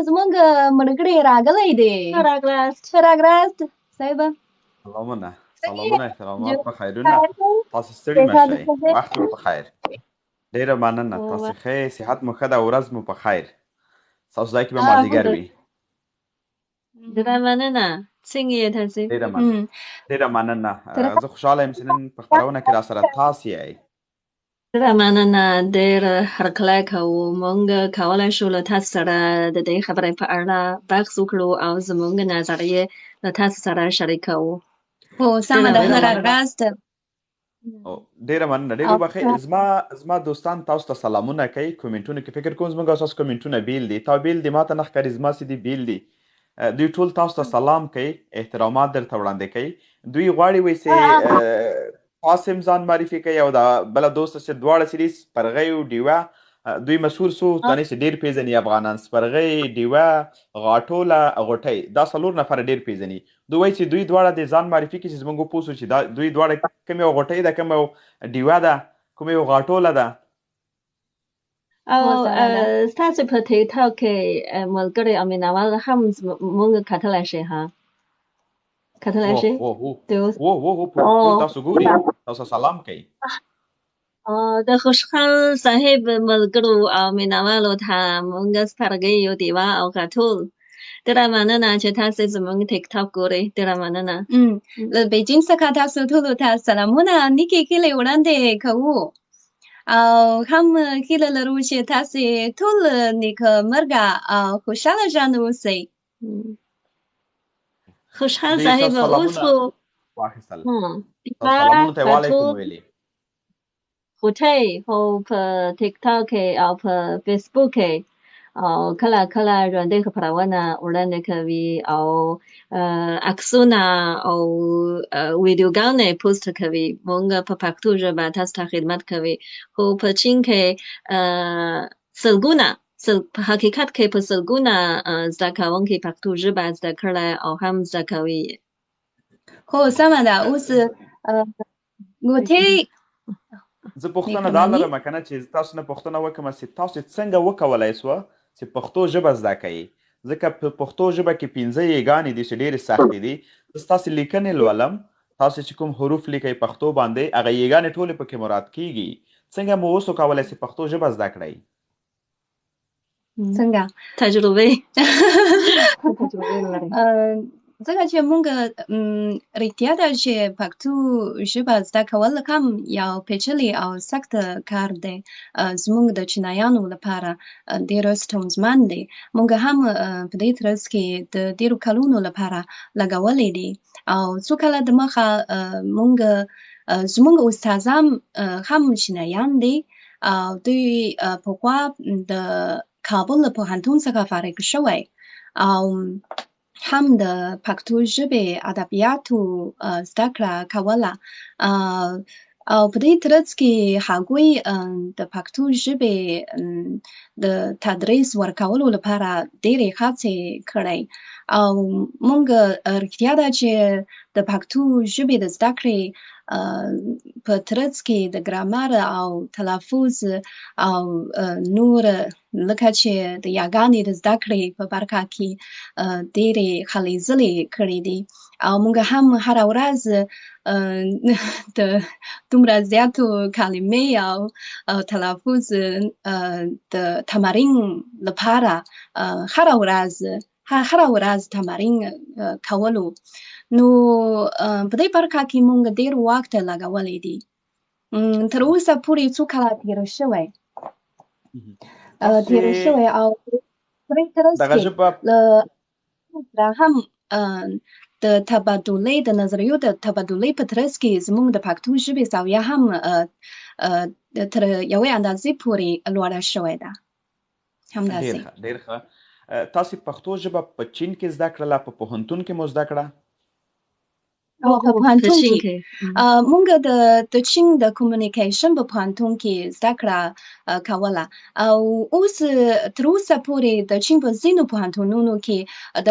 زمونږ ملګری راغلی دی. ښه راغلاست. ښه راغلاست صاحبه. سلامونه احترامات په خیرونه. تاسو ستړي مه شئ، وخت مو په خیر. ډېره مننه، تاسو ښه یې، صحت مو ښه ده، ورځ مو په خیر. ستاسو ځای کې به مازدیګر وي. ډېره مننه. څنګه یې تاسې؟ ډېره مننه. زه خوشحاله یم چې نن په خپرونه کې راسره تاسې یئ. ډېره مننه. ډېر هرکلی کوو. موږ کولی شو له تاسو سره د دې خبرې په اړه بحث وکړو او زموږ نظریې له تاسو سره شریکوو. هو سمه ده. ښه راغلاست. ډېره مننه. ډېر وبخښئ، زما دوستان تاسو ته سلامونه کوي. کومنټونو کې فکر کوم زموږ او ستاسو کومنټونه بیل دي. تا بیل دي، ماته نه ښکاري، زما چې دي بیل دي. دوی ټول تاسو ته سلام کوي، احترامات درته وړاندې کوي. دوی غواړي وایي چې تاسو هم ځان معرفي کوي او دا بله دوست چې دواړه چې دي سپرغۍ او ډیوه، دوی مشهور څو تانې چې ډېر پیژني افغانان، سپرغۍ، ډیوه، غاټوله، غوټۍ، دا 4 نفره ډېر پیژني. دوی وایي چې دوی دواړه د ځان معرفي کوي چې زموږ وپوه سو چې دا دوی دواړه کوم یو غوټۍ ده، کوم یو ډیوه ده، کوم یو غاټوله ده. او ستاسو په ټیک ټاک کې ملګري او مینوال هم موږ کتلی شي ها؟ کتلی شي؟ تاسو ګوري، تاسو سلام کوي. د خوشحال صاحب ملګرو او مینوالو ته موږ سپرغۍ او ډیوه او غاټول ډېره مننه چې تاسې زموږ ټیک ټاک ګورئ. ډېره مننه. له بیجینګ څخه تاسو ټولو ته سلامونه، نیکې هیلې وړاندې کوو او هم هیله لرو چې تاسې ټول نیکمرغه او خوشحاله ژوند ووسئ. خوشحال صاحب اوس خو سلامونه ته وعلیکم ویلي. غوټۍ خو په ټیک ټاک کې او په فیسبوک کې او کله کله ژوندۍ خپرونه وړاندې کوي او عکسونه او ویډیوګانې پوسټ کوي. موږ په پښتو ژبه تاسو ته خدمت کوي، خو په چین کې سلګونه په حقیقت کې په سلګونه زده کوونکي پښتو ژبه زده کړه او هم زده کوي. هو سمه ده. اوس غوټۍ زه پوښتنه دا لرم که نه چې تاسو نه پوښتنه وکړم چې تاسو څنګه وکولی سوه چې پښتو ژبه زده کوئ؟ ځکه په پښتو ژبه کې 15 یېګانې دي چې ډېرې سختې دي. زه ستاسې لیکنې لولم، تاسو چې کوم حروف لیکئ پښتو باندې، هغه یېګانې ټولې پکې مراد کیږي. څنګه مو اوس وکولی چې پښتو ژبه زده کړئ؟ څنګه تجربې ځکه چې موږ رښتیا ده چې پښتو ژبه زده کول کم یو پیچلی او سخت کار دی. زموږ د چینایانو لپاره ډېر ستونزمن دی. موږ هم په دې ترڅ کې د ډېرو کلونو لپاره لګولی دی او څو کاله دمخه زموږ استادان هم چینایان دي او دوی پخوا د کابل له پوهنتون څخه فارغ شوی او هم د پښتو ژبې ادبیاتو زده کړه کوله او په دې ترڅ کې هغوی د پښتو ژبې د تدریس ورکولو لپاره ډېرې هڅې کړې او موږ رښتیا ده چې د پښتو ژبې د زده کړې په ترڅ کې د ګرامر او تلفظ او نور لکه چې د یاګانې د زده کړې په برخه کې ډېرې هلې ځلې کړې دي او موږ هم هره ورځ د دومره زیاتو کلمې او تلفظ د تمرین لپاره هره ورځ تمرین کولو. نو په دې برخه کې موږ ډېر وخت لګولی دی. تر اوسه پورې څو کاله تېره شوی او په دې ترڅ کې هم د تبادلې د نظریو د تبادلې په ترڅ کې زموږ د پښتو ژبې سویه هم تر یوې اندازې پورې لوړه شوې ده. همداسې ډېر ښه. تاسې پښتو ژبه په چین کې زده کړله، په پوهنتون کې مو زده کړه؟ په پوهنتون کې موږ د چین د کمیونیکیشن په پوهنتون کې زده کړه کوله او اوس تر اوسه پورې د چین په ځینو پوهنتونونو کې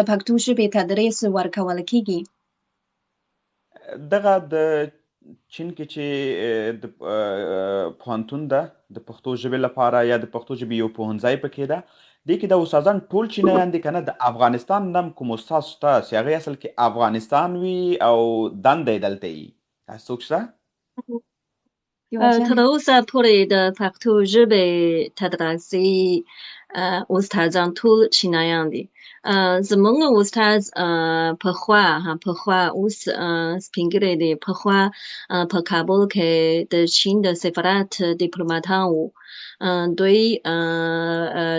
د پښتو ژبې تدریس ورکول کیږي. دغه د چین کې چې د پوهنتون ده د پښتو ژبې لپاره یا د پښتو ژبې یو پوهنځی پکې ده، دې کې د استادان ټول چینایان دي که نه د افغانستان نم کوم استاد شته چې هغې اصل کې افغانستان وي او دنده یې دلته وي داسې څوک شته؟ تر اوسه پورې د پښتو ژبې تدریسي استادان ټول چینایان دي. زموږ استاد پخوا اوس سپین ږیری دی. پخوا په کابل کې د چین د سفارت دیپلوماتان وو. دوی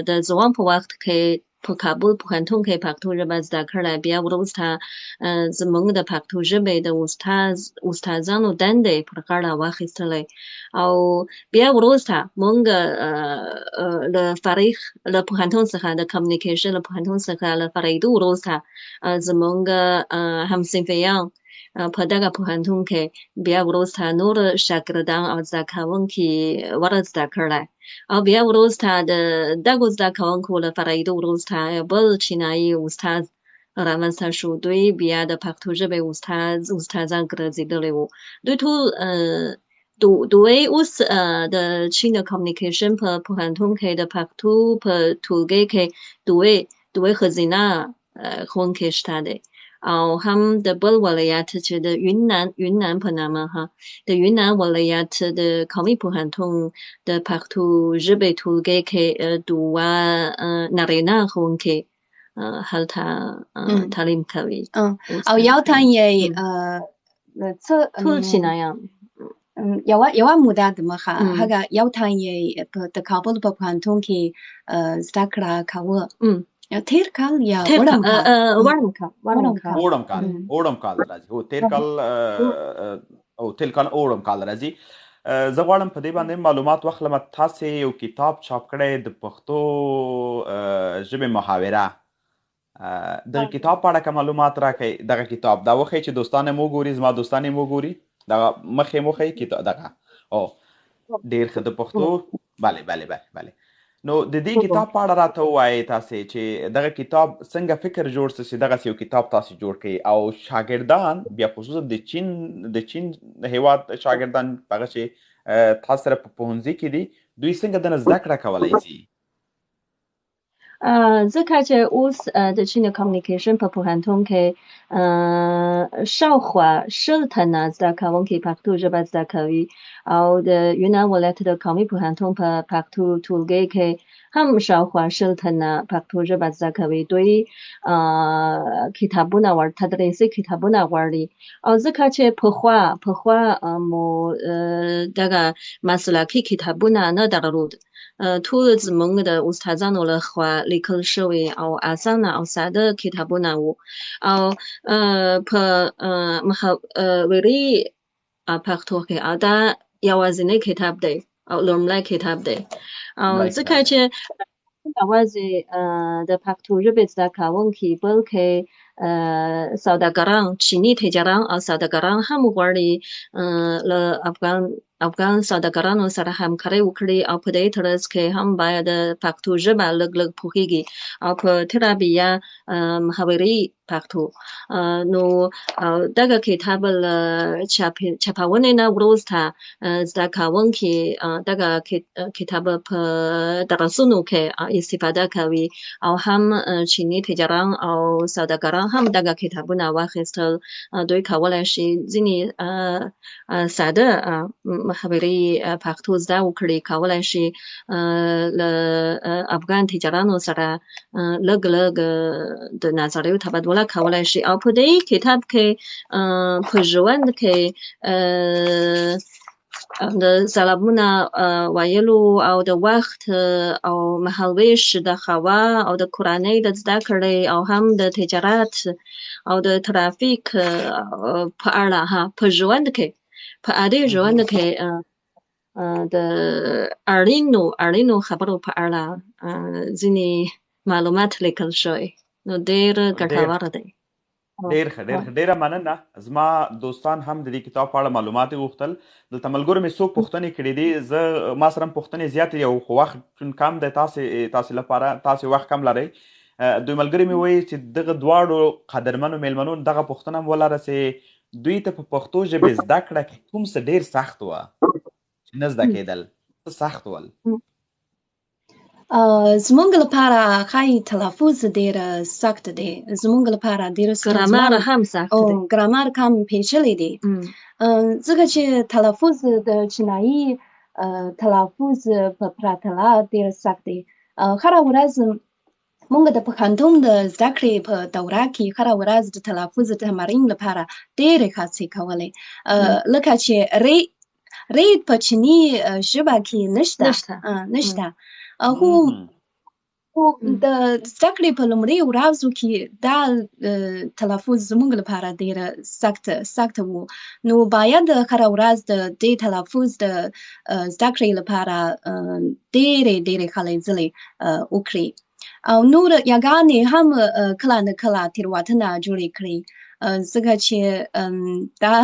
د ځوان په وخت کې په کابل پوهنتون کې پښتو ژبه زده کړه. بیا وروسته زموږ د پښتو ژبې د استادانو دندې پر غاړه واخیستلې او بیا وروسته موږ له پوهنتون څخه د کمیونیکیشن له پوهنتون څخه له فارغېدو وروسته زموږ همصنفیان په دغه پوهنتون کې بیا وروسته نور شاګردان او زده کوونکي ورزده کړه او بیا وروسته د دغو زده کوونکو له فارغېدو وروسته بل چینایي استاد رامنځته شو. دوی بیا د پښتو ژبې استادان ګرځېدلي وو. دوی ټول دوی اوس د چین د کمیونیکیشن په پوهنتون کې د پښتو په ټولګي کې دوی ښځینه ښوونکې شته دی او هم د بل ولایت چې د یونان په نامه د یونان ولایت د قومي پوهنتون د پښتو ژبې ټولګي کې دوه نارینه ښوونکي هلته تعلیم کوي او یو تن یې ټول چینایان یوه موده دمخه هغه یو تن یې د کابل په پوهنتون کې زده کړه کوه. تیر کال یا وړم کال راځي تیر کال او تیر کال اوړم کال راځي. زه غواړم په دې باندې معلومات واخلم. تاسې یو کتاب چاپ کړی د پښتو ژبې محاوره. دغه کتاب په اړه که معلومات راکړئ. دغه کتاب دا وښیئ چې دوستان یې وګوري زما دوستان یې وګوري. دغه مخ یې وښیئ دغه ډېر ښه د پښتو بله نو د دې کتاب په اړه راته ووایئ تاسې چې دغه کتاب څنګه فکر جوړ څه چې دغسې یو کتاب تاسې جوړ کړئ او شاګردان بیا خصوصا د چین هېواد شاګردان هغه چې تاسو سره په پوهنځي کې دي دوی څنګه دنه زده کړه کولی شي؟ ځکه چې اوس د چین کمیونیکیشن په پوهنتون کې شاوخوا 10 تنه زده کوونکي پښتو ژبه زده کوي او د یونان ولایت د قومي پوهنتون په پښتو ټولګي کې هم شاوخوا 10 تنه پښتو ژبه زده کوي. دوی کتابونه تدریسي کتابونه غواړي او ځکه چې پخوا مو دغه مسلکي کتابونه نه درلود. ټول زموږ د استادانو لخوا لیکل شوي او اسانه او ساده کتابونه وو او په محاورې پښتو کې او دا یوازینی کتاب دی او لومړی کتاب دی او ځکه چې یوازې د پښتو ژبې زده کوونکي بلکې سوداګران چیني تجاران او سوداګران هم غواړي له افغان سوداګرانو سره همکاري وکړي او په دې ترڅ کې هم باید د پښتو ژبه لږ پوهیږي او په ترابیه محاورې پښتو نو دغه کتاب چاپونې نه وروسته زده کوونکي دغه کتاب په درسونو کې استفاده کوي او هم چیني تجاران او سوداګران هم دغه کتابونه واخیستل. دوی کولی شي ځینې ساده محاورې پښتو زده وکړي، کولی شي له افغان تجارانو سره لږ د نظریو تبادله کولی شي او په دې کتاب کې په ژوند کې د سلامونه ویلو او د وخت او مهالویش د خوا او د کورنۍ د زده کړې او هم د تجارت او د ترافیک په اړه په ژوند کې په عادي ژوند کې د اړینو خبرو په اړه ځینې معلومات لیکل شوی نو ډېر ګټور دی. ډېره مننه. زما دوستان هم د دې کتاب په اړه معلومات غوښتل. دلته ملګرو مې څوک پوښتنې کړې دي. ما سره هم پوښتنې زیاتې دي او خو وخت چون کم دی تاسې لپاره تاسې وخت کم لرئ. دوی ملګري مې وایي چې دغه دواړو قدرمنو میلمنو دغه پوښتنه هم ولره چې دوی ته په پښتو ژبې زده کړه کې کوم څه ډېر سخت وه چې نه زده کېدل څه سخت ول؟ زمونږ لپاره ښایي تلفظ ډېر سخت دی. زمونږ لپاره ډېر ګرامر هم سخت دی. ګرامر کم پیچلی دی. ځکه چې تلفظ د چینایي تلفظ په پرتله ډېر سخت دی. هره ورځ مونږ د پوهنتون د زده کړې په دوره کې هره ورځ د تلفظ تمرین لپاره ډېرې هڅې کولې. لکه چې ری په چیني ژبه کې نشته. خو د زده کړې په لومړۍ ورځو کې دا تلفظ زموږ لپاره ډېر سخت و. نو باید هره ورځ د دې تلفظ د زده کړې لپاره ډېرې هلې ځلې وکړي. او نور یاګانې هم کله نه کله تېروتنه جوړې کړي. ځکه چې دا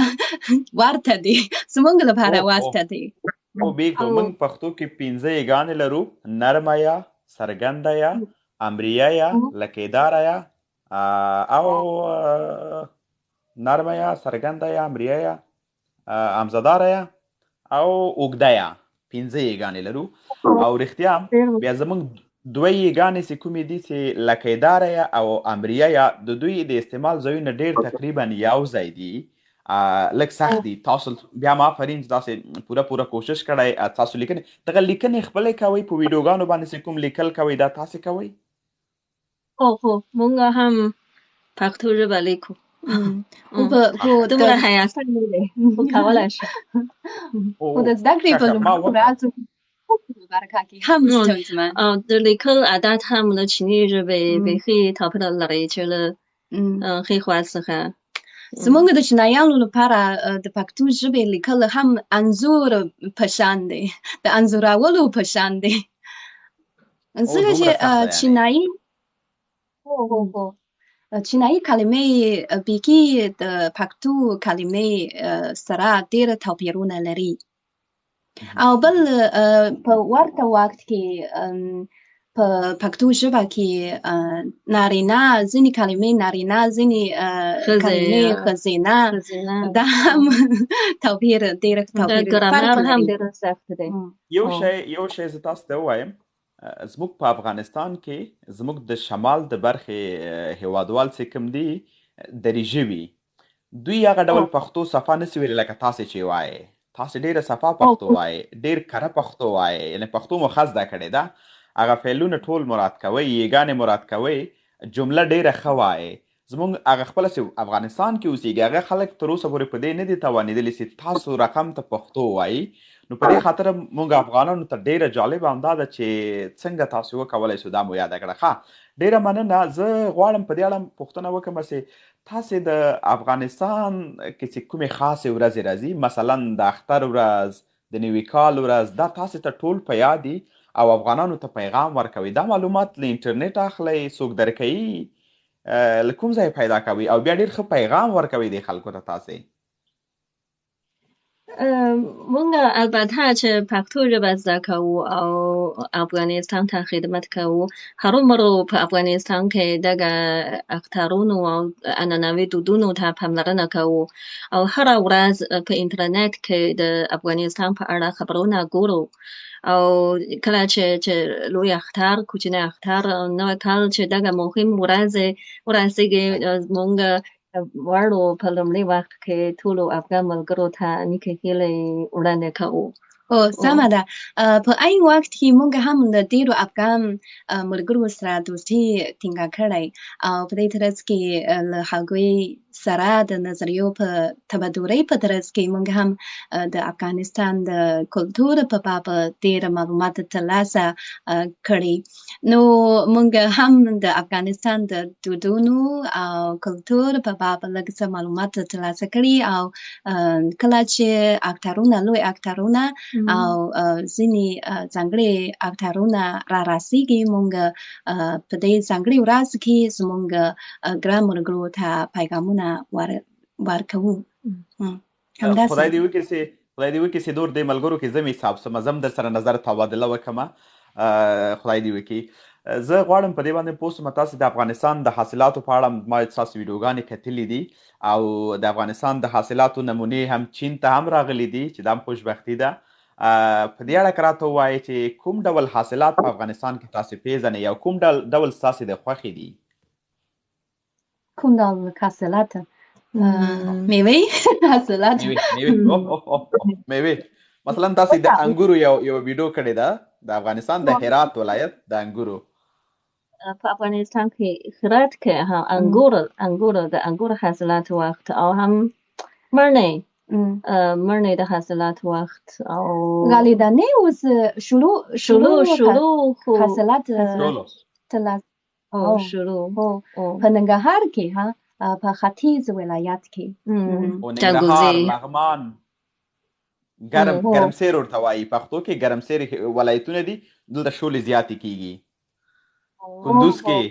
ورته دی، زموږ لپاره ورته دی. بیګو موږ پښتو کې 5 یاګانې لرو: نرمه یا، څرګنده یا، امریه یا، لکېداره یا، او نرمه یا، څرګنده یا، امریه یا، امزداره یا او اوږده یا. 5 یاګانې لرو. او رښتیا بیا زموږ 2 یاګانې چې کومې دي چې لکېداره یا او امریه یا، د دوی د استعمال ځایونه ډېر تقریبا یو ځای دي. لږ سخت دي. تاسو بیا ما فرین تاسو پوره کوشش کړی. تاسو لیکنې دغه لیکنې خپلې کوئ په ویډیوګانو باندې چې کوم لیکل کوئ دا تاسو کوئ؟ هو مونږ هم پښتو ژبه لیکو. دومره حیاسن نه دی، خو کولی شو. خو د زده کړې په لومړۍ ورځو برخه کې هم ستونزمن. د لیکل عادت هم له چیني ژبې بیخي توپیر لري چې له ښي خوا څخه. زموږ د چینایانو لپاره د پښتو ژبې لیکل هم انځور په شان دی، د انځورولو په شان دی. ځکه چې چینایي چینایي کلمې بیخي د پښتو کلمې سره ډېر توپیرونه لري. او بل په ورته وخت کې په پښتو ژبه کې نارینه ځینې کلمې نارینه، ځینې کلمې ښځینه، دا هم توپیر ډېر توپیر. ګرامر هم ډېر سخت دی. یو شی زه تاسو ته ووایم، زموږ په افغانستان کې زموږ د شمال د برخې هیوادوال چې کوم دي دري ژبي، دوی هغه ډول پښتو صفا نسي ویلی لکه تاسې چې وایې. تاسې ډېره صفا پښتو وایې، ډېر کره پښتو وایې. یعنې پښتو مو ښه زده کړې ده. هغه فعلونه ټول مراد کوئ، یېګانې مراد کوئ، جمله ډېره ښه وایې. زموږ هغه خپله چې افغانستان کې اوسېږي هغه خلک تر اوسه پورې په دې نه دي توانېدلي چې تاسو رقم ته پښتو وایي. نو په دې خاطر موږ افغانانو ته ډېره جالبه همدا ده چې څنګه تاسو وکولی شو دا مو یاده کړه. ښه، ډېره مننه. زه غواړم په دې اړه پوښتنه وکړم چې تاسې د افغانستان کې چې کومې خاصې ورځې راځي، مثلا د اختر ورځ، د نوي کال ورځ، دا تاسې ته ټول په یاد دي او افغانانو ته پیغام ورکوي؟ دا معلومات له انټرنیټ اخلئ؟ څوک درکوي؟ له کوم ځای پیدا کوي؟ او بیا ډېر ښه پیغام ورکوي دې خلکو ته تاسې؟ مونږ البته چې پښتو ژبه زده کوو او افغانستان ته خدمت کوو، هرومرو په افغانستان کې دغه اخترونو او عنعنوي دودونو ته پاملرنه کوو او هره ورځ په انټرنیټ کې د افغانستان په اړه خبرونه ګورو. او کله چې لوی اختر، کوچنی اختر، نوی کال چې دغه مهم ورځې ورسیږي، مونږ واړو په لومړي وخت کې ټولو افغان ملګرو ته نیکې هیلې وړاندې کوو. سمه ده. په عین وخت کې موږ هم د ډېرو افغان ملګرو سره دوستي ټینګه کړې او په دې ترڅ کې له هغوی سره د نظریو په تبادلې په ترڅ کې موږ هم د افغانستان د کلتور په باب ډېر معلومات ترلاسه کړي. نو موږ هم د افغانستان د دودونو او کلتور په باب لږ څه معلومات ترلاسه کړي او کله چې اخترونه، لوی اخترونه او ځینې ځانګړي اخترونه را رسیږي، موږ په دې ځانګړي ورځ کې زموږ ګران ملګرو ته پیغامونه ورکوو. خدای دې وکړي چې نور دې ملګرو کې زه مې حساب سمه، زه هم در سره نظر تبادله وکړمه. خدای دې وکړي. زه غواړم په دې باندې پوه شم، تاسو د افغانستان د حاصلاتو په اړه ما ستاسو ویډیوګانې کتلي دي او د افغانستان د حاصلاتو نمونې هم چین ته هم راغلي دي چې دا هم خوشبختي ده. په دې اړه که راته ووایې چې کوم ډول حاصلات په افغانستان کې تاسې پیژنئ او کوم ډول ستاسې د خوښې دي؟ کوم ډول حاصلات؟ میوې حاصلات. میوې مثلا تاسې د انګورو یو ویډیو کړې ده د افغانستان د هرات ولایت د انګورو. په افغانستان کې هرات کې انګور د انګور حاصلات وخت او هم مڼې د حاصلات وخت او غالیدانې اوس شروع حاصلات شروع په ننګرهار کې په ختیځ ولایت کې ننګرهار، لغمان، ګرمسیر ورته وایي پښتو کې ګرمسیر ولایتونه دي، دلته شولې زیاتې کیږي. کندوز کې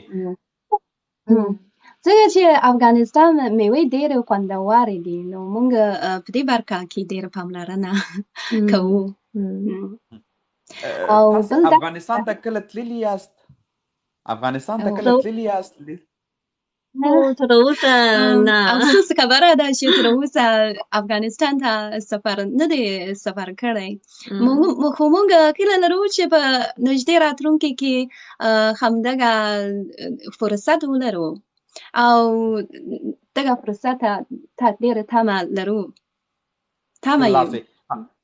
ځکه چې افغانستان میوې ډېرې خوندورې دي نو موږ په دې برخه کې ډېره پاملرنه کوو. تاسې افغانستان ته کله تللي یاست؟ تر اوسه نه. افسوس خبره ده چې تر اوسه افغانستان ته سفر نه دی سفر کړی. خو موږ هیله لرو چې په نږدې راتلونکي کې همدغه فرصت ولرو او دغه فرصت ته ډېره تمه لرو.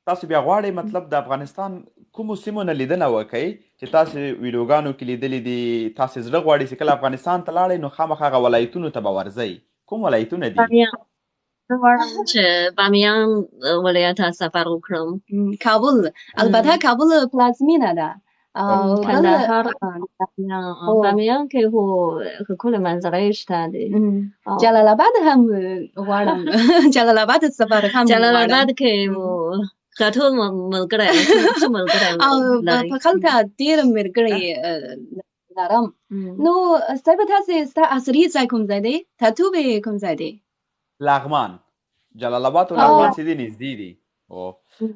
تاسو بیا غواړئ مطلب د افغانستان کومو سیمو نه لیدنه وکئ چې تاسو ویډیوګانو کې لیدلي دي، تاسو زړه غواړي چې کله افغانستان ته لاړئ نو خامخا هغه ولایتونو ته به ورځئ؟ کوم ولایتونه دي؟ زه غواړم چې بامیان ولایت ته سفر وکړم. کابل، البته کابل پلازمینه ده. کندهار بامیان کې خو ښکلې منظرې شته دي. جلال آباد هم غواړم. جلال آباد سفر هم غواړم. جلال آباد کې غاټول ملګری او په خلکه ډېر ملګري لرم. نو صاحب تاسې ستا اصلي ځای کوم ځای دی؟ ټاټوبې کوم ځای دی؟ لغمان. جلال آباد او لغمان چې دي نږدې دي.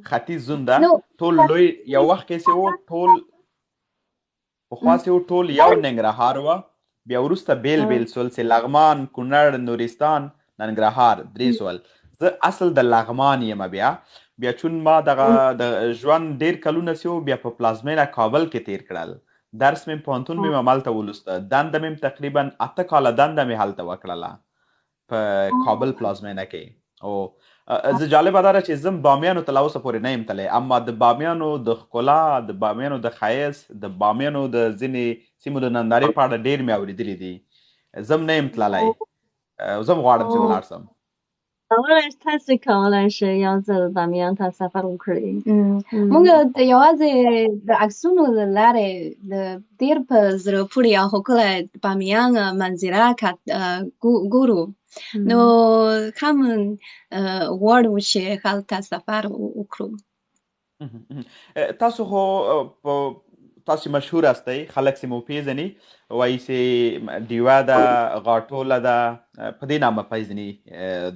ختیځ زون ده. ټول لوی یو وخت کې چې و ټول پخوا چې و ټول یو ننګرهار وه، بیا وروسته بیل سول چې لغمان، کونړ، نورستان، ننګرهار درې سول. زه اصل د لغمان یم. بیا چون ما دغه د ژوند ډېر کلونه چې و بیا په پلازمینه کابل کې تیر کړل. درس مې پوهنتون مې همالته ولوسته. دنده مې تقریبا 8 کاله دنده مې هلته وکړله په کابل پلازمینه کې. او زه جالبه داره چې زه بامیانو ته لا اوسه پورې نه یم تللی، اما د بامیانو د ښکلا، د بامیانو د ښایست، د بامیانو د ځینې سیمو د نندارې په اړه ډېر مې اورېدلي دي. زه هم نه یم تللی، زه هم غواړم چې ولاړ شم. تاسې کولی شئ یو ځل بامیان ته سفر وکړئ. موږ یوازې د عکسونو له لارې د ډېر په زړه پورې او ښکلی بامیان منظره ګورو. نو هم غواړو چې هلته سفر وکړو. تاسو خو تاسو مشهور هستئ، خلک چې مو پیژني وایي چې ډیوه ده، غاټوله ده، په دې نامه پیژني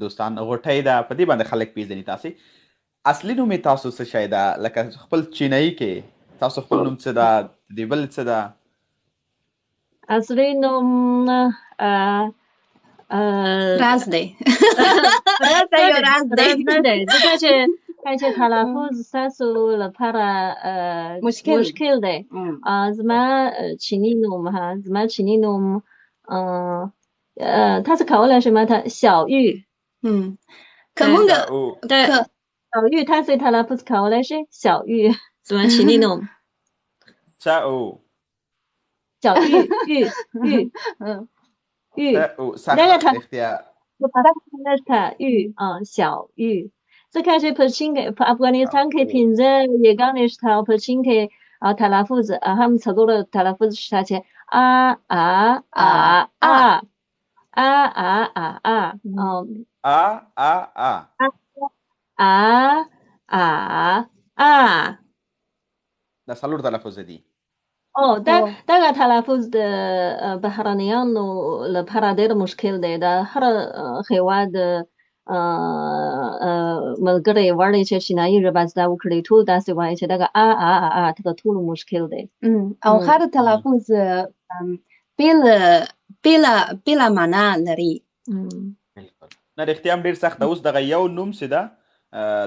دوستان، غوټۍ ده، په دې باندې خلک پیژني تاسې. اصلي نوم یې تاسو څه شی ده؟ لکه خپل چینایي کې تاسو خپل نوم څه ده؟ د بل څه ده؟ اصلي نوم راز دی. راز نه دی، ځکه چې تلفظ ستاسو لپاره مشکل دی. زما چیني نوم تاسو کولی شئ ما ته شاویو. که موږ شاویو تاسو تلفظ کولی شئ شاویو. زما چیني نوم شاویو. ځکه چې په افغانستان کې 5 یګانې شته او په چین کې تلفظ هم څلور تلفظ شته چې دا څلور تلفظ دي. دغه تلفظ د بهرنیانو لپاره ډېر مشکل دی. د هر هېواد ملګری غواړي چې چینایي ژبه زده وکړي، ټول داسې وایي چې دغه د ټولو مشکل دی. او هر تلفظ بېله معنا لري. نه رښتیا هم ډېر سخت ده. اوس دغه یو نوم چې ده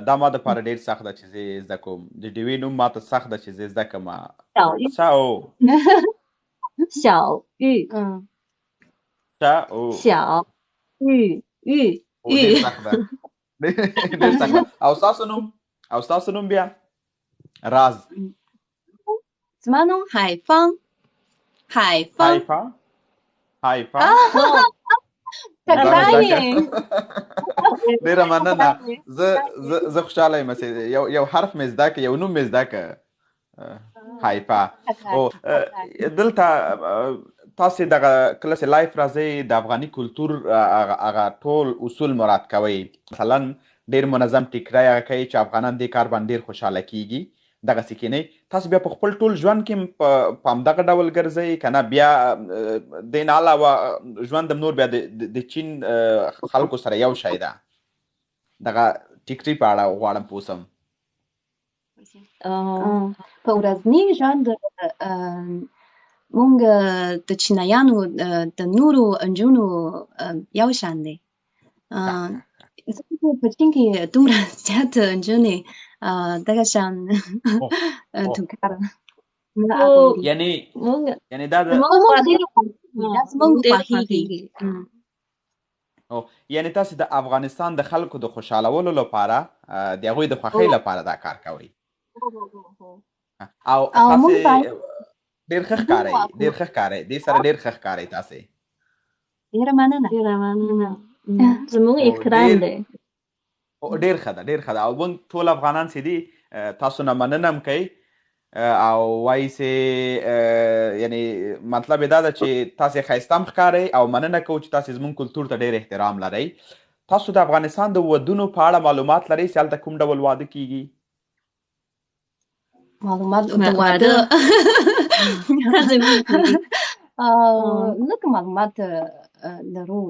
دا ما دپاره ډېر سخت ده چې زه یې زده کوم د ډیوې نوم ماته سخت ده چې زه یې زده کړمه شاو小玉شاو小玉ډېر سخت ده ډېر سخت ده او ستاسو نوم بیا راز زما نوم حیفان ډېره مننه زه خوشحاله یم چې یو حرف مې زده که یو نوم مې زده که حیفا دلته تاسې دغه کله چې لایف راځئ د افغاني کلتور هغه ټول اصول مراعات کوئ مثلا ډېر منظم ټیکری هغه کوي چې افغانان دې کار باندې ډېر خوشحاله کیږي دغسې کینئ تاسو بیا په خپل ټول ژوند کې په همدغه ډول ګرځئ که نه بیا دې نه علاوه ژوند نور بیا د چین خلکو سره یو شی ده دغه ټیکري په اړه غواړم پوه سم په ورځني ژوند مونږ د چینایانو د نورو نجونو یو شان دی زه په چین کې دومره زیات نجونې دغه شان توکار یعنی دا یعنی تاسو د افغانستان د خلکو د خوشحالولو لپاره د هغوی د خوښۍ لپاره دا کار کوئ او تاسو ډېر ښه ښکارئ دې سره ډېر ښه ښکارئ تاسې ډېره مننه زموږ احترام دی ډېر ښه ده او موږ ټول افغانان چې دي تاسو نه مننه هم کوي او وایي چې یعنی مطلب یې دا ده چې تاسې ښایسته هم ښکارئ او مننه کوو چې تاسې زموږ کلتور ته ډېر احترام لرئ تاسو د افغانستان د ودونو په اړه معلومات لرئ چې هلته کوم ډول واده کیږي معلومات د واده لږ معلومات لرو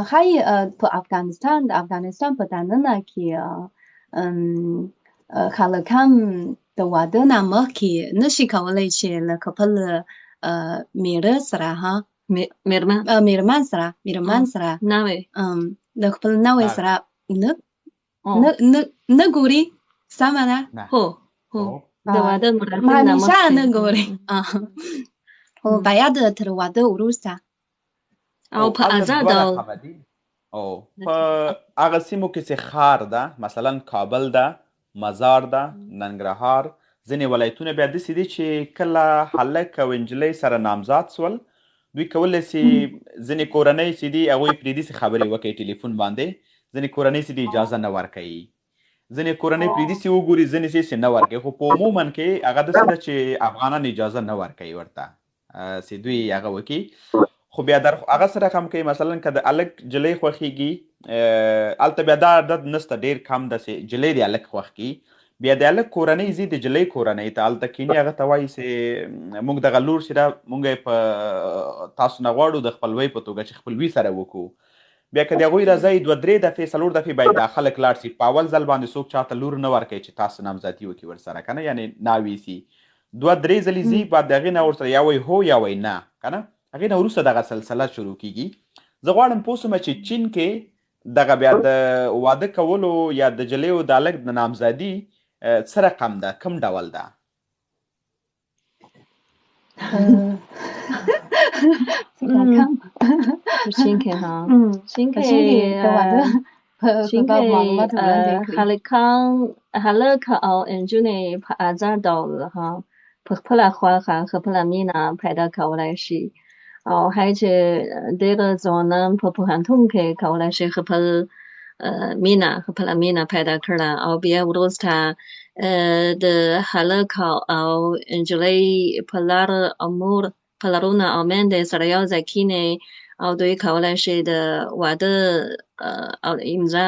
ښایي په افغانستان په دننه کې خلکان د واده نه مخکې نشي کولی چې له خپل میړه سره میرمن سره د خپل نوی سره نه ګوري سمه ده هو د واده همیشه نه ګوري خو باید تر واده وروسته او په آزاد په هغه سیمو کې چې ښار ده مثلا کابل ده مزار ده ننګرهار ځینې ولایتونه بیا داسې دي چې کله هلک او نجلۍ سره نامزاد سول دوی کولی سي ځینې کورنۍ چې دي هغوی پرې داسې خبرې وکړي ټلیفون باندې ځینې کورنۍ چې دي اجازه نه ورکوي ځینې کورنۍ پرې داسې وګوري ځینې چې نه ورکوي خو په عموما کې هغه داسې ده چې افغانان اجازه نه ورکوي ورته چې دوی هغه وکړي خو بیا هغه سره هم کوي مثلا که د هلک جلۍ خوښېږي هلته بیا دا عدد نسته ډېر کم ده چې جلۍ د هلک خوښ کړي بیا د هلک کورنۍ ځي د جلۍ کورنۍ ته هلته کیني هغه ته وایي چې موږ دغه لور چې ده موږ یې په تاسو نه غواړو د خپلوۍ په توګه چې خپلوي سره وکړو بیا که د هغوی راځئ 2-3 دفعې 4 دفعې باید دا خلک لاړ شي په اول ځل باندې څوک چاته لور نه ورکوي چې تاسو نامزدي وکړي ورسره که نه یعنې ناوې سي 2-3 ځلې ځي بعد د هغې نه ورسره یا وایي هو یا وایي نه که نه هغې نه وروسته دغه سلسله شروع کیږي زه غواړم پوه شم چې چین کې دغه بیا د واده کولو یا د جلیو د هلک د نامزدي څه رقم ده کوم ډول ده چین کې هلک او نجونې په آزاد ډول په خپله خوښه خپله مینه پیدا کولی شي او هر چې ډېره ځوانان په پوهنتون کې کولی شي خپله مینه پیدا کړه او بیا وروسته د هلک او نجلۍ په لارونه او میندې سره یو ځای کیني او دوی کولی شي د واده او امضا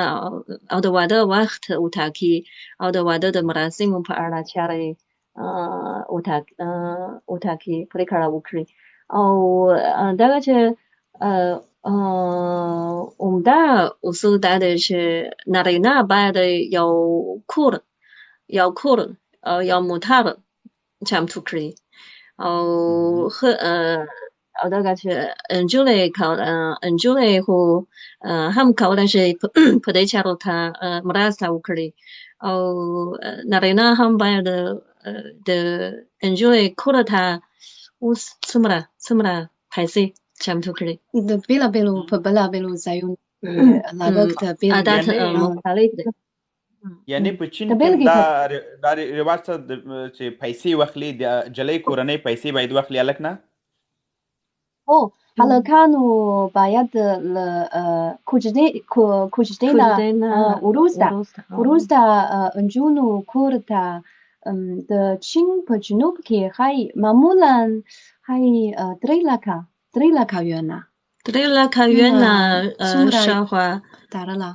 او د واده وخت وټاکي او د واده د مراسمو په اړه چارې وټاکي پرېکړه وکړي او دغه چې عمده اصول دا دی چې نارینه باید یو کور یو موټر چمتو کړي او او دغه چې نجونې خو هم کولی شي په دې چارو ته مرسته وکړي او نارینه هم باید د نجونې کور ته اوس څومره پیسې چمتو کړي د بېلابېلو په بېلابېلو ځایونو لګښت عادت مختلف دی. یعنی په چین کې دا رواج څه چې پیسې واخلي د جلۍ کورنۍ پیسې باید واخلي هلک نه هلکانو باید له کوژدې نه وروسته نجونو کور ته د چین په جنوب کې ښایي معمولا ښایي 3 لکه یونه 3 لکه یونه شاوخوا تړله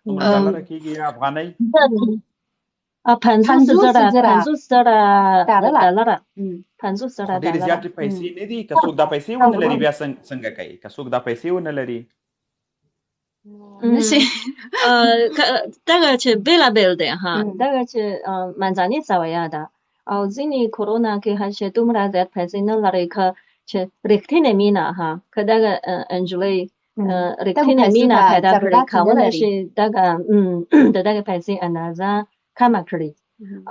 ډالره کېږي افغانۍ 50,000 ډالره 50,000 ډېرې زیاتې پیسې نه دي که څوک دا پیسې ونه لري بیا څنګه کوي که څوک دا پیسې ونه لري نشي دغه چې بېلابېل دی دغه چې منځنۍ سویه ده او ځینې کورونه کې چې دومره زیات پیسې نه لري که چې رښتینې مینه که دغه نجلۍ رښتینې مینه پیدا کړي کولی شي د دغه پیسې اندازه کمه کړي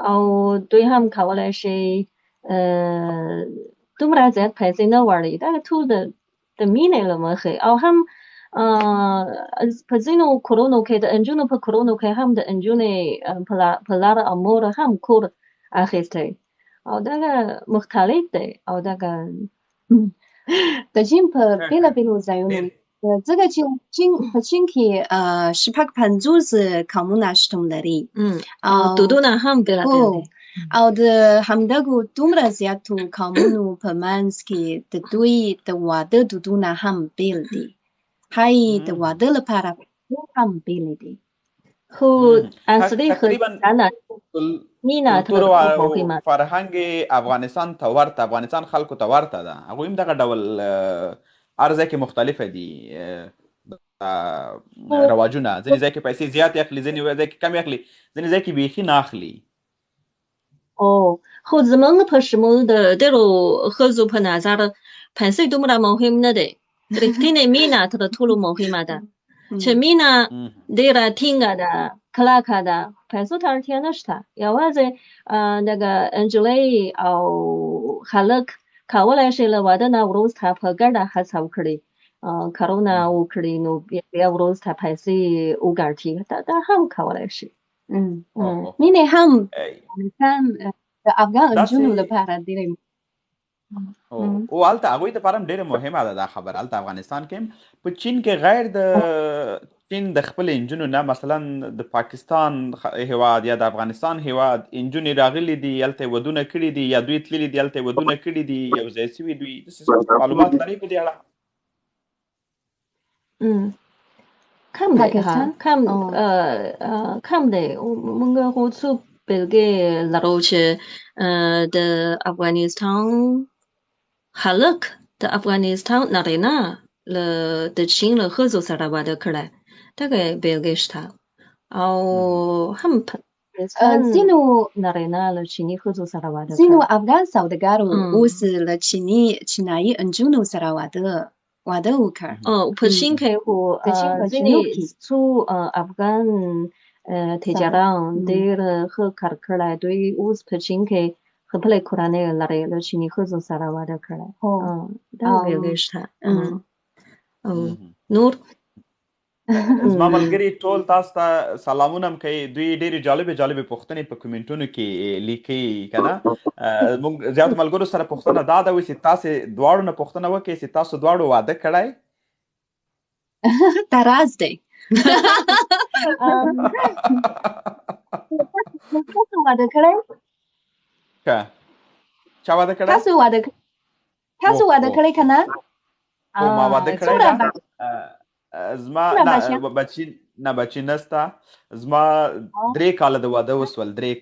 او دوی هم کولی شي دومره زیات پیسې نه غواړي دا ټول د مینې له مخې او هم په ځینو کورونو کې د نجونو په کورونو کې هم د نجونې پلار او مور هم کور اخیستی او دغه مختلف دی او دغه د چین په بېلابېلو ځایونو ځکه چې په چین کې 50 قومونه شتون لري او دودونه هم بېلابېل دي او د همدغو دومره زیاتو قومونو په منځ کې د دوی د واده دودونه هم بېل دي ښایي د واده لپاره هم بېل دي خو اصلي مینه فرهنګ افغانستان ته ورته افغانستان خلکو ته ورته ده هغوی هم دغه ډول هر ځای کې مختلفه دي رواجونه ځینې ځای کې پیسې زیات اخلي ځینې ځای کې کم اخلي ځینې ځای کې بیخي نه اخلي خو زموږ په شمول د ډېرو ښځو په نظر پیسې دومره مهم نه دی رښتینې مینه تر ټولو مهمه ده چې مینه ډېره ټینګه ده کلکه ده پیسو ته اړتیا نشته یوازې دغه نجلۍ او هلک کولی شي له واده نه وروسته په ګډه هڅه وکړي کارونه وکړي نو بیا وروسته پیسې وګټي دا هم کولی شي مینې هم د افغان نجونو لپاره ډېرې او هلته هغوی دپاره هم ډېره مهمه ده دا خبره هلته افغانستان کې په چین کې غیر د چین د خپلې نجونو نه مثلا د پاکستان هیواد یا د افغانستان هیواد نجونې راغلي دي هلته یې ودونه کړي دي یا دوی تللي دي هلته یې ودونه کړي دي یو ځای سوي دوی داسې معلومات لرئ په دې اړه کم دی موږ خو څو بېلګې لرو چې د افغانستان هلک د افغانستان نارینه د چین له ښځو سره واده کړی دغه بېلګې شته او هم ځینو نارینه له چیني ښځو سره واده کړی ځینو افغان سوداګرو اوس له چینایي نجونو سره واده وکړ په چین کې خو ځینې څو افغان تجاران ډېر ښه کار کړی دوی اوس په چین کې خپلې کورنۍ لري له چیني ښځو سره واده کړی دا بېلګې شته نور زما ملګري ټول تاسو ته سلامونه هم کوي دوی ډېرې جالبې پوښتنې په کومنټونو کې لیکي که نه موږ زیاتو ملګرو سره پوښتنه دا ده چې تاسې دواړو نه پوښتنه وکړئ چې تاسو دواړو واده کړی تراز دی تاسو واده کړی ښه چا واده کړی تاسو واده کړی که نه ما واده کړی ده زما نه بچي نسته زما 3 کاله د واده وسول 3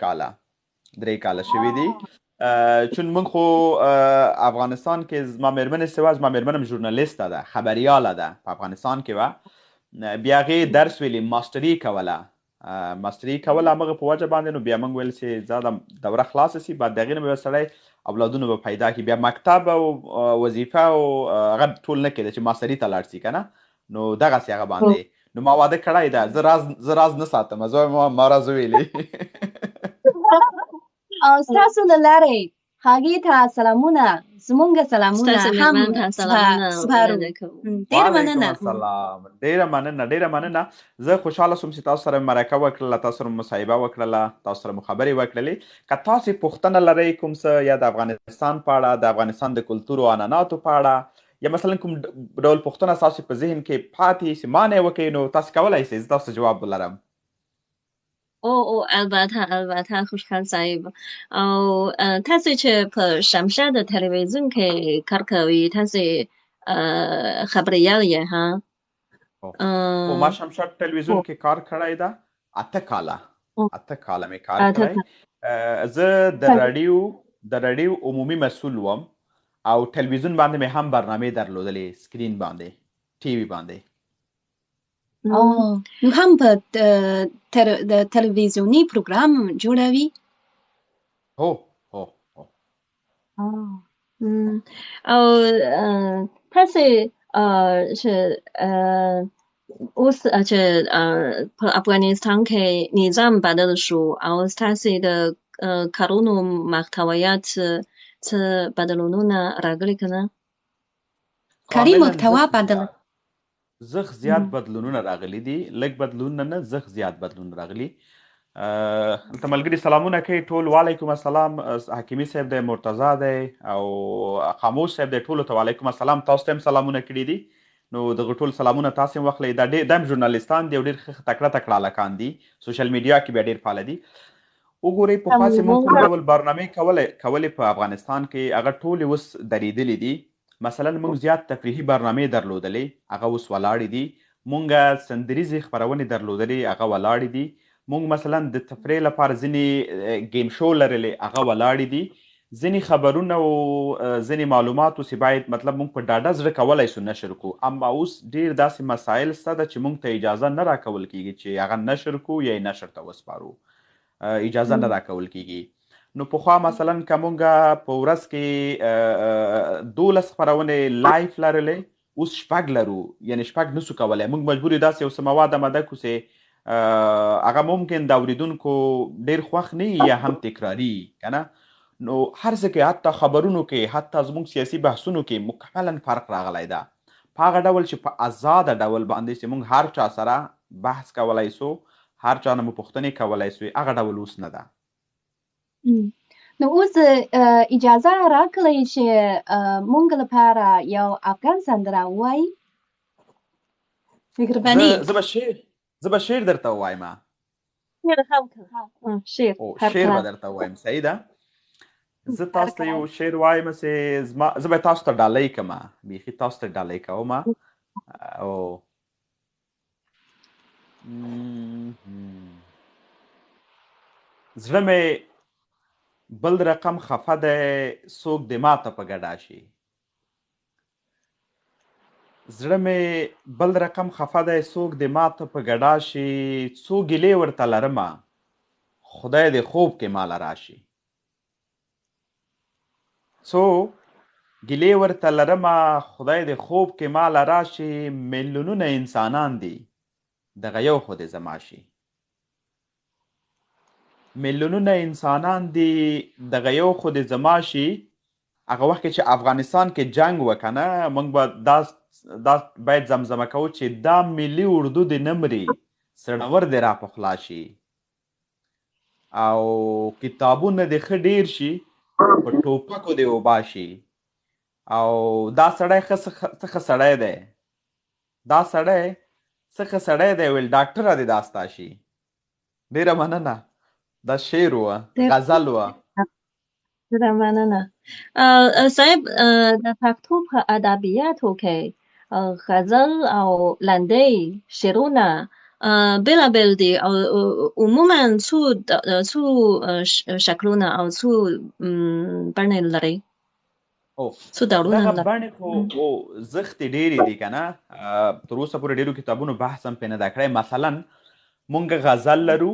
کاله شوي دي چون من خو افغانستان کې زما مېرمنې سوه زما مېرمن هم ژورنالیسته ده خبریاله ده په افغانستان کې وه بیا هغې درس ویلي ماسټري کوله همغه په وجه باندې نو بیا موږ ویل چې زه د دوره خلاصه سي بعد د هغې نه به یو سړی اولادونه به پیدا کړي. بیا مکتب او وظیفه او هغه ټول نه کېده چې ما سړي ته لاړ شي که نه، نو دغسې هغه باندې نو ما واده کړی ده. زه راز نه ساتم، زه وایم ما راز وویلې. او ستاسو له لارې هغې ته سلامونه، زمونږ سلامونه ستاسو هم مېرمن ته سلامونه سپارو. وړاندې کوو. ډېره وعلیکم مننه. السلام. ډېره مننه. زه خوشحاله شوم چې تاسو سره مرکه وکړله، تاسو سره مصاحبه وکړله، تاسو سره مو خبرې وکړلې. که تاسې پوښتنه لرئ کوم څه، یا د افغانستان په اړه، د افغانستان د کلتور او عنعناتو په اړه، یا مثلا کوم ډول پوښتنه ستاسو په ذهن کې پاتې چې ما نه یې وکړئ، نو تاسو کولی شئ زه تاسو جواب ولرم. او البته خوشحال صاحب. او تاسو چې په شمشه د تلویزیون کې کار کوئ، تاسو خبریال یې ها؟ ما شمشه تلویزیون کې کار کړی ده 8 کاله. 8 کاله مې کار کړی. زه د راډیو عمومي مسؤل وم، او تلویزیون باندې مې هم برنامې درلودلې، سکرین باندې، ټي وي باندې. نو هم په د تلویزیوني پروګرام جوړوي؟ هو. او تاسو چې اوس چې په افغانستان کې نظام بدل شو، او تاسو د کارونو محتویات څه بدلونونه راغلي که نه؟ کاري محتوا بدل زخ زیات بدلونونه راغلي دي، لږ بدلونونه نه، زخ زیات بدلونونه راغلي. دلته ملګري سلامونه کوي ټول. وعلیکم السلام. حکیمي صاحب دی، مرتضی دی، او خاموش صاحب دی، ټولو ته وعلیکم السلام. تاسو ته هم سلامونه کړي دي، نو دغه ټول سلامونه تاسو هم واخلئ. دا هم ژورنالیستان دي او ډېر ښه تکړه هلکان دي، سوشل میډیا کې بیا ډېر فعاله دي. وګورئ پخوا چې موږ کوم ډول برنامې کولې په افغانستان کې، هغه ټولې اوس درېدلې دي. مثلا موږ زیات تفریحي برنامې درلودلې، هغه اوس ولاړې دي. موږ سندریزې خپرونې درلودلې، هغه ولاړې دي. موږ مثلا د تفریح لپاره ځینې گیم شو لرلې، هغه ولاړې دي. ځینې خبرونه او ځینې معلومات اوسې باید مطلب موږ په ډاډه زړه کولی شو نشر کړو. اما اوس ډېر داسې مسایل شته ده چې موږ ته اجازه نه راکول کېږي چې هغه نشر کړو یا یې نشر ته وسپارو، اجازه نه راکول کېږي. نو پخوا مثلا که موږ په ورځ کې 12 خپرونې لایف لرلې، اوس 6 لرو، یعنې 6 نسو کولی. موږ مجبور یو داسې یو څه مواد اماده کړو چې هغه ممکن د اوریدونکو ډېر خوښ نه وي یا هم تکراري که نه. نو هر څه کې، حتی خبرونو کې، حتی زموږ سیاسي بحثونو کې مکملا فرق راغلی ده. په هغه ډول چې په آزاده ډول باندې چې موږ هر چا سره بحث کولی سو، هر چا نه مو پوښتنې کولی سوې، هغه ډول اوس نه ده. نو اوس اجازه راکړئ چې مونږ لپاره یو افغان سندره ووایي. مهرباني. زه به شعر درته ووایم. شعر به درته ووایم، صحیح ده. زه تاسو ته یو شعر وایم چې زه به تاسو ته ډالۍ کړم، بیخي تاسو ته ډالۍ کوم. زړه مې بل رقم خفه دی، څوک د ماته په ګډا شي. زړه مې بل رقم خفه دی، څوک د ماته په ګډا شي. څو ګیلې ورته لرمه، خدای دې خوب کې ماله راشي. څو ګیلې ورته لرمه، خدای دې خوب کې ماله راشي. میلیونونه انسانان دي، دغه یو خو دې زما شي. میلیونونه انسانان دي، دغه یو خو دې زما شي. هغه وخت کې چې افغانستان کې جنگ وکنه، موږ به دا باید زمزمه کوو چې دا ملي اردو دې نه مري، سړور دې را پخلا شي. او کتابونه دې ښه ډیر شي، په ټوپکو دې وباشي. او دا سړی څه سړی دی، دا سړی څه سړی دی، ویل ډاکټره دې دا ستا شي. ډېره مننه. دا شعر وه، غزل وه. ډېره مننه. صاحب د پښتو په ادبیاتو کې غزل او لنډۍ شعرونه بېلابېل دي، او عموما څو شکلونه او څو بڼې لري، څو ډولونه لري. دغه بڼې خو زښتې ډېرې دي که نه. تر اوسه پورې ډېرو کتابونو بحث هم پرې نه ده کړی. مثلا مونږ غزل لرو،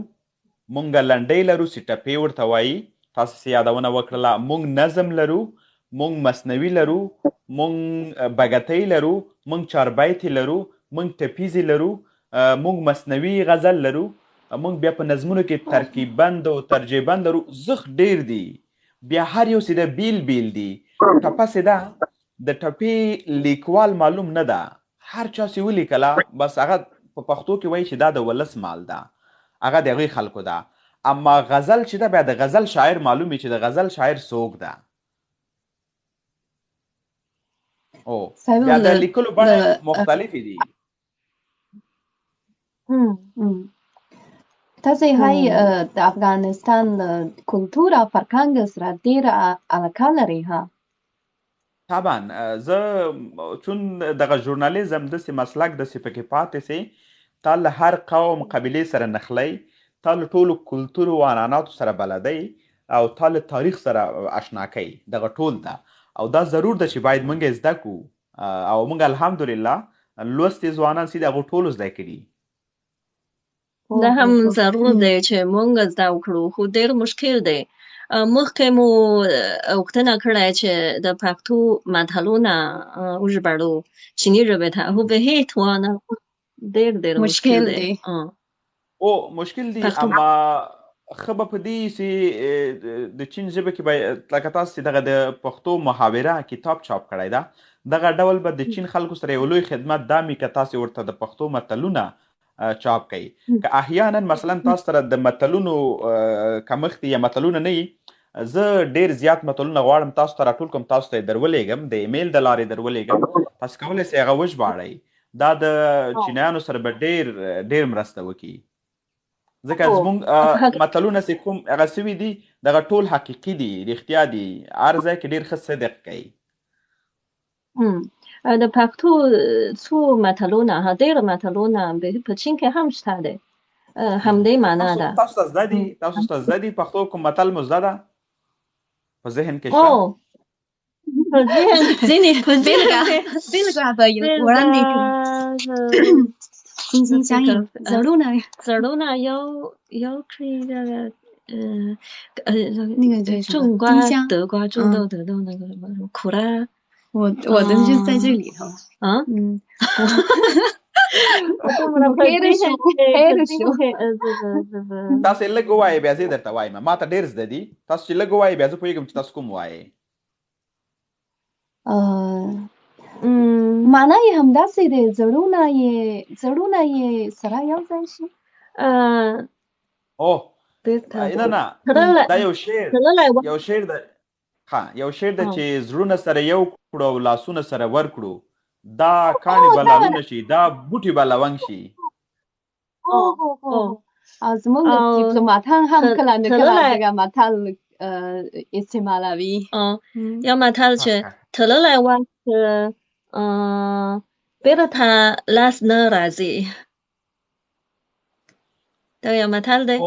مونږ لنډۍ لرو چې ټپې ورته وایي، تاسو چې یادونه وکړله موږ نظم لرو، موږ مصنوي لرو، موږ بګتۍ لرو، موږ چاربیتې لرو، موږ ټپیزې لرو، موږ مصنوي غزل لرو، موږ بیا په نظمونو کې ترکیب بند او ترجیع بند لرو. زخ ډیر دي، بیا هر یو سیده بیل بیل دي. ټپه سیده د ټپې لیکوال معلوم نه ده، هر چا چې ولیکله بس هغه په پښتو کې وایي چې دا د ولس مال ده، هغه د هغوی خلکو ده. اما غزل چې ده بیا د غزل شاعر معلوم وي چې د غزل شاعر څوک ده. بیا د لیکلو بڼې مختلفې دي. تاسې هاي د افغانستان کلتور او فرهنګ سره ډېره علاقه لري ها؟ طبعا زه چون دغه ژورنالیزم داسې مسلک داسې پکې پاتې سي، تا له هر قوم قبیلې سره نښلی، تا له ټولو کلتورو و عنعناتو سره بلدی او تا له تاریخ سره اشنا کوي. دغه ټول ده او دا ضرور ده چې باید موږ زده کړو او موږ الحمدلله لوستي ځوانان چې د هغو ټولو زده کړي. دا هم ضرور دی چې موږ زده وکړو، خو ډېر مشکل دی. مخکې مو غوښتنه کړې چې د پښتو متلونه وژباړو چیني ژبې ته، خو به هیڅ ونه ډېر مشکل دی. مشکل دی، اما ښه به په دې چې د چین ژبه کې به لکه تاسو چې دغه د پښتو محاوره کتاب چاپ کړی ده، دغه ډول به د چین خلکو سره یو لوی خدمت دا وي که تاسې ورته د پښتو متلونه چاپ کوي. که احیانا مثلا تاسو سره د متلونو کمښت یا متلونه نه وي، زه ډېر زیات متلونه غواړم تاسو ته راټول کړم، تاسو ته یې درولېږم، د ایمیل د لارې درولېږم، تاسو کولی سئ هغه وژباړئ. دا د چینیانو سره به ډېر مرسته وکړي، ځکه زموږ متلونه چې کوم هغه سوي دي دغه ټول حقیقي دي، رښتیا دي، هر ځای کې ډېر ښه صدق کوي. د پښتو څو متلونه ډېر متلونه په چین کې هم شته دی، همدې معنا ده. تاسو ته زده دي؟ تاسو ته زده دي پښتو کوم متل مو زده ده په ذهن کې شته؟ په ذهن ځینې بېلګه به وړاندې کړو.心相印زړونه یو کړي那个种瓜得瓜，种豆得豆，那个什么苦辣。我的就在这里头啊，تاسې لږ ووایئ بیا زه درته وایم، ما ته ډېر زده دي، تاسو چې لږ ووایئ بیا زه پوهېږم چې تاسو کوم وایئ. معنا یې همداسې دی، زړونه یې سره یو ځای شي. نه دا یو شعر ده، یو شعر ده چې زړونه سره یو کړو او لاسونه سره ورکړو، دا کاڼي به لالونه شي، دا بوټي به لونګ شي. او زموږ ډیپلوماتان هم کله نه کله دغه متل استعمالوي. یو متل چې تللی وخت بیرته لاس نه راځي، دا یو متل دی.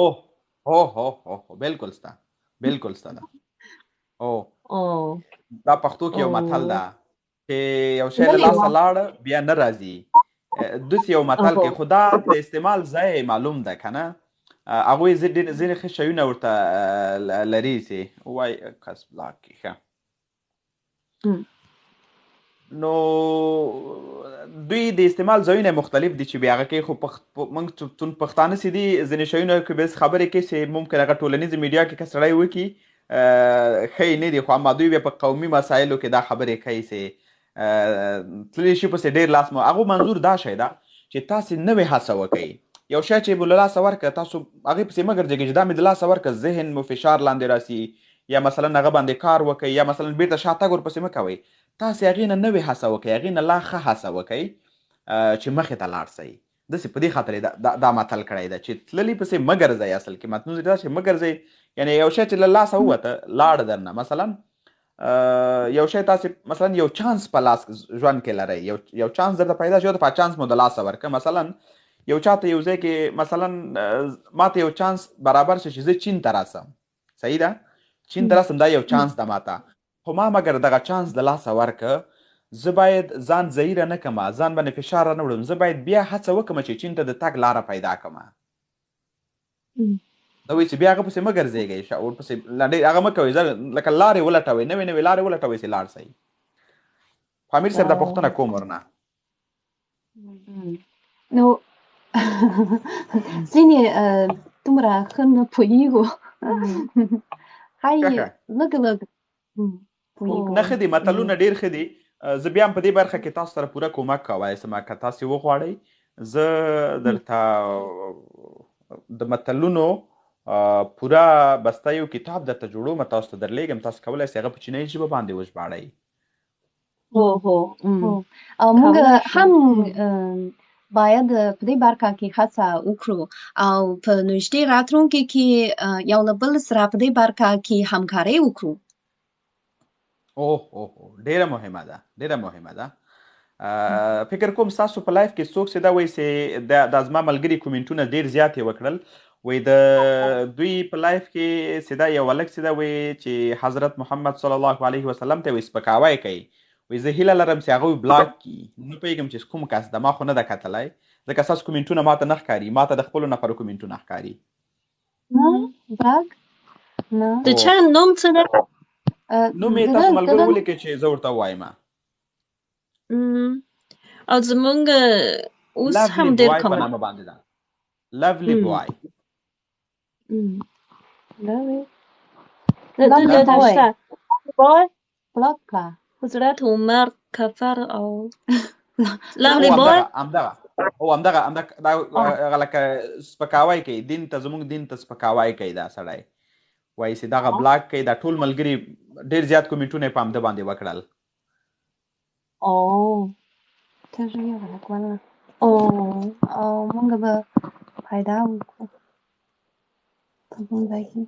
بلکل ستا ده. دا پښتو کې یو متل ده چې یو شی له لاسه لاړه بیا نه راځي، داسې یو متل کې، خو دا د استعمال ځای معلوم ده که نه. هغوی ځینې ښه شیونه ورته لري چې وایي کس بلاک کې ښه. نو دوی د استعمال ځایونه مختلف دي چې بیا هغه کوي، خو موږ چون پښتانه چې دي ځینې شیونه کې بس خبرې کوي چې ممکن هغه ټولنیزې میډیا کې که سړی وکړي ښه نه دي، خو اما دوی بیا په قومي مسایلو کې دا خبرې کوي چې تللی شي پسې ډېر لاس هغو منظور دا شی ده چې تاسې نوې هڅه وکئ. یو شی چې به له لاسه ورکړه تاسو هغې پسې مه ګرځېږئ چې دا مې د لاسه ورکړه، ذهن مو فشار لاندې راسي یا مثلا هغه باندې کار وکئ یا مثلا بیرته شاتګ ورپسې مه کوئ، تاسې هغې نه نوې هڅه وکئ، هغې نه لا ښه هڅه وکئ چې مخې ته لاړ سئ. داسې په دې خاطر یې دا متل کړی ده چې تللي پسې مه ګرځئ. اصل کې متلونه دا چې مه ګرځئ، یعنې یو شی چې له لاسه ووته لاړ درنه، مثلا یو شی تاسې مثلا یو چانس په لاس ژوند کې لرئ، یو چانس درته پیدا شي، په چانس مو د لاسه ورکړه. مثلا یو چاته یو ځای کې مثلا ماته یو چانس برابر شي چې زه چین ته راسم، صحیح ده، چین ته راسم، دا یو چانس ده ماته، خو ما مګر دغه چانس د لاسه ورکړه، زه باید ځان ځایره نه کړم، ځان باندې فشار رانه وړم، زه باید بیا هڅه وکړم چې چین ته د تګ لاره پیدا کړم. دا وایي چې بیا هغه پسې مه ګرځېږئ ورپسې لنډۍ هغه مه کوئ لکه لارې ولټوئ نوې نوې لارې ولټوئ چې لاړ شئ امیر صاحب دا پوښتنه کوم ورنه نو ځینې دومره ښه نه پوهېږو ښایي لږ نه ښه دي متلونه ډېر ښه دي زه بیا هم په دې برخه کې تاسو سره پوره کومک کوی سم که تاسې وغواړئ زه درته د متلونو پوره بسته یو کتاب درته جوړوم تاسو ته درلیږم تاسو کولی شئ هغه په چینۍ ژبه باندې وژباړئ او موږ هم باید په دې برخه کې هڅه وکړو او په نږدې راتلونکي کې یو له بل سره په دې برخه کې همکاري وکړو ډېره مهمه ده ډېره مهمه ده فکر کوم ستاسو په لایف کې څوک چې دا وایي چې دا زما ملګري کومنټونه ډېر زیات یې وکړل وایي د دوی په لایف کې چې دا یو هلک چې دا وایي چې حضرت محمد صلی الله علیه وسلم ته وایي سپکاوی کوي وایي زه هیله لرم چې هغوی بلاک کړي نه پوهېږم چې کوم کس ده ما خو نه ده کتلی ځکه ستاسو کومنټونه ما ته نه ښکاري ما ته د خپلو نفرو کومنټونه ښکاري بلاک د چا نوم څه ده نوم یې تاسو ملګرو ولیکئ چې زه ورته ووایم او زمونږ اوس هم ډېر په نامه باندې ده لولی بوای بوای حضرت عمر کفر او لولی بوای همدغه لکه سپکاوی کوي دین ته زموږ دین ته سپکاوی کوي دا سړی وایي چې دغه بلاک کوي دا ټول ملګري ډېر زیات کومنټونه یې په همده باندې وکړل ته ژر یې ولګوله او موږ به پیدا وکړو په کوم ځای کې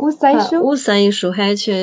اوس ځای شو اوس ځای شو هر چې